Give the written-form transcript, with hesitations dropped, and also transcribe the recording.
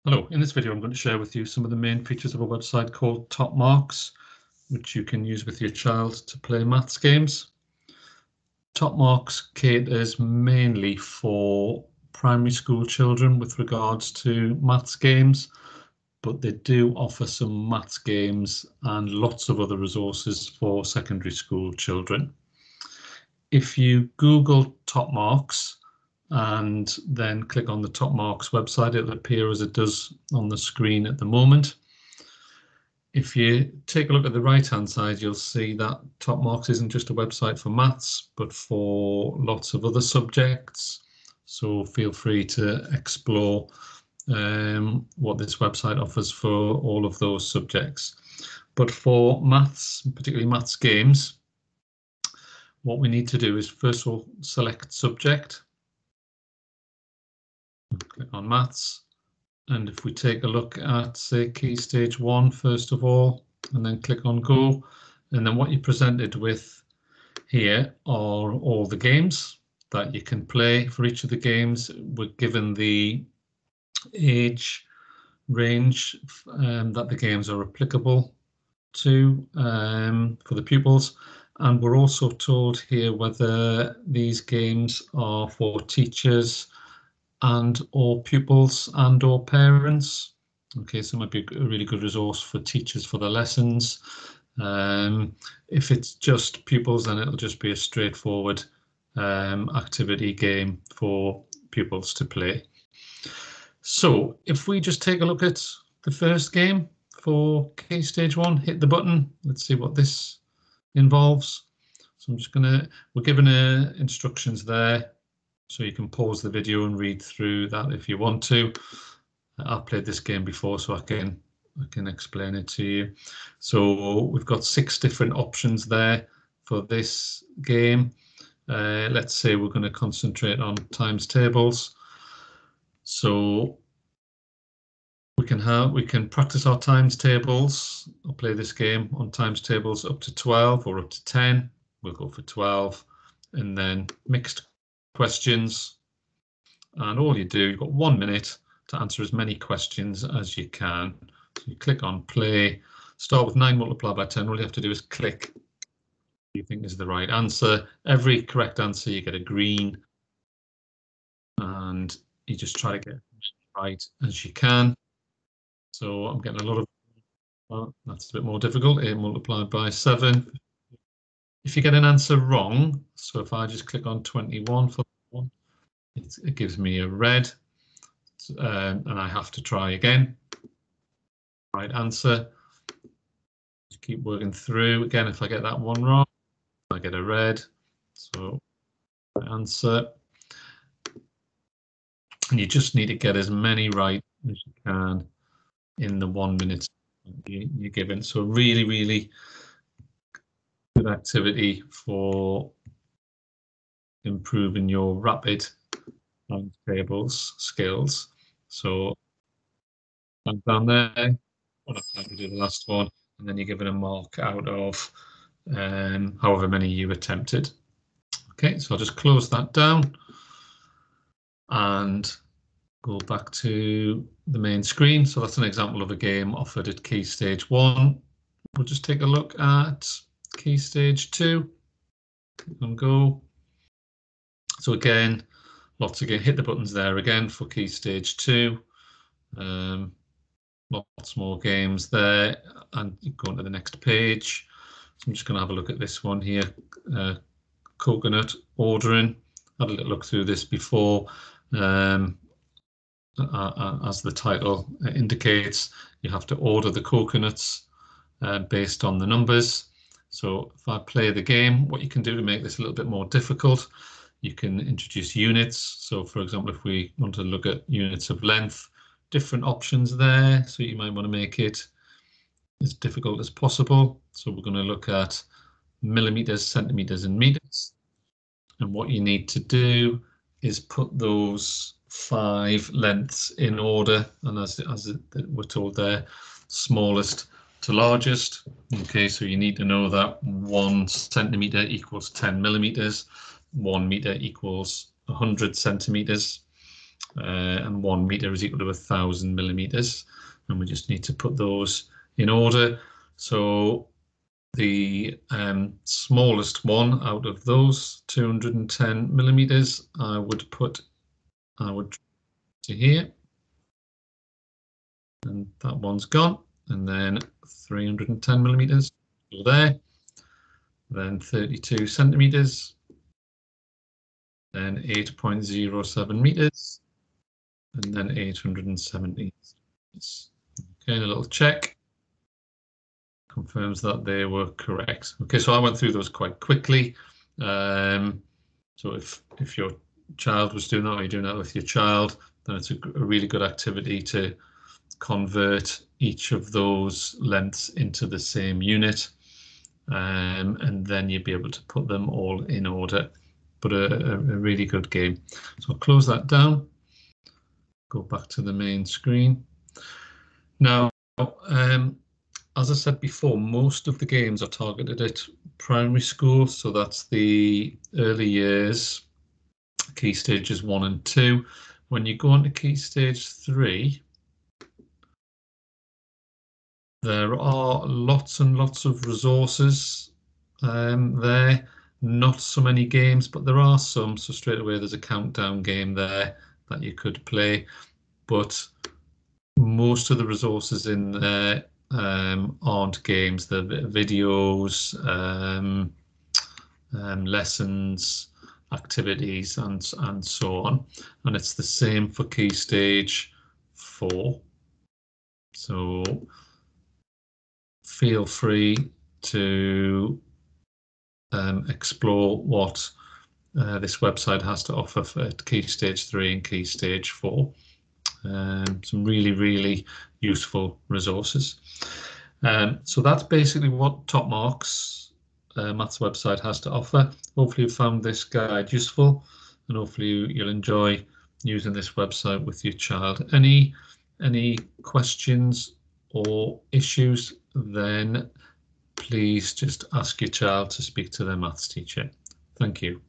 Hello, in this video I'm going to share with you some of the main features of a website called Top Marks, which you can use with your child to play maths games. Top Marks caters mainly for primary school children with regards to maths games, but they do offer some maths games and lots of other resources for secondary school children. If you Google Top Marks, and then click on the Top Marks website, it'll appear as it does on the screen at the moment. If you take a look at the right hand side, you'll see that Top Marks isn't just a website for maths, but for lots of other subjects. So feel free to explore what this website offers for all of those subjects. But for maths, particularly maths games, what we need to do is first of all select subject. Click on maths, and if we take a look at, say, Key Stage 1 first of all, and then click on Go, and then what you're presented with here are all the games that you can play. For each of the games, we're given the age range that the games are applicable to for the pupils, and we're also told here whether these games are for teachers and or pupils and or parents. Okay, so it might be a really good resource for teachers for the lessons. If it's just pupils, then it'll just be a straightforward activity game for pupils to play. So if we just take a look at the first game for Key Stage 1, hit the button. Let's see what this involves. So I'm just we're given instructions there, so you can pause the video and read through that if you want to. I've played this game before, so I can explain it to you. So we've got 6 different options there for this game. Let's say we're going to concentrate on times tables. So we can practice our times tables. I'll play this game on times tables up to 12 or up to 10. We'll go for 12, and then mixed questions, and all you do, you've got 1 minute to answer as many questions as you can. So you click on play, start with 9 multiplied by 10. All you have to do is click what you think is the right answer. Every correct answer you get a green, and you just try to get as right as you can. So I'm getting a lot of, well, that's a bit more difficult. 8 multiplied by 7. If you get an answer wrong, so if I just click on 21 for one, it gives me a red, and I have to try again. Right answer. Just keep working through. Again, if I get that one wrong, I get a red. So right answer. And you just need to get as many right as you can in the 1 minute you're given. So really, really good activity for improving your rapid times tables skills. So I'm down there. What I've tried to do the last one, and then you're given a mark out of however many you attempted. Okay, so I'll just close that down and go back to the main screen. So that's an example of a game offered at Key Stage 1. We'll just take a look at Key Stage 2. Click on Go. So again, hit the buttons there again for Key Stage 2. Lots more games there, and you go on to the next page. So I'm just going to have a look at this one here, coconut ordering. Had a little look through this before. As the title indicates, you have to order the coconuts based on the numbers. So if I play the game, what you can do to make this a little bit more difficult, you can introduce units. So for example, if we want to look at units of length, different options there. So you might want to make it as difficult as possible. So we're going to look at millimeters, centimeters, and meters. And what you need to do is put those 5 lengths in order, and as we're told there, smallest to largest. Okay, so you need to know that 1 centimeter equals 10 millimeters, 1 meter equals 100 centimeters. and 1 meter is equal to 1,000 millimeters, and we just need to put those in order. So the smallest one out of those, 210 millimeters, I would to here, and that one's gone, and then 310 millimeters still there, then 32 centimeters, then 8.07 meters, and then 870. Okay, a little check confirms that they were correct. Okay, so I went through those quite quickly. So if your child was doing that, or you're doing that with your child, then it's a really good activity to convert each of those lengths into the same unit, and then you'll be able to put them all in order. But a really good game. So I'll close that down, go back to the main screen. Now, as I said before, most of the games are targeted at primary school, so that's the early years, key stages 1 and 2. When you go on to key stage 3, there are lots and lots of resources there. Not so many games, but there are some. So straight away, there's a countdown game there that you could play. But most of the resources in there aren't games. They're videos, lessons, activities, and so on. And it's the same for key stage 4. So feel free to explore what this website has to offer for key stage 3 and key stage 4. Some really, really useful resources. So that's basically what Top Marks Maths website has to offer. Hopefully you found this guide useful, and hopefully you'll enjoy using this website with your child. Any questions or issues, then please just ask your child to speak to their maths teacher. Thank you.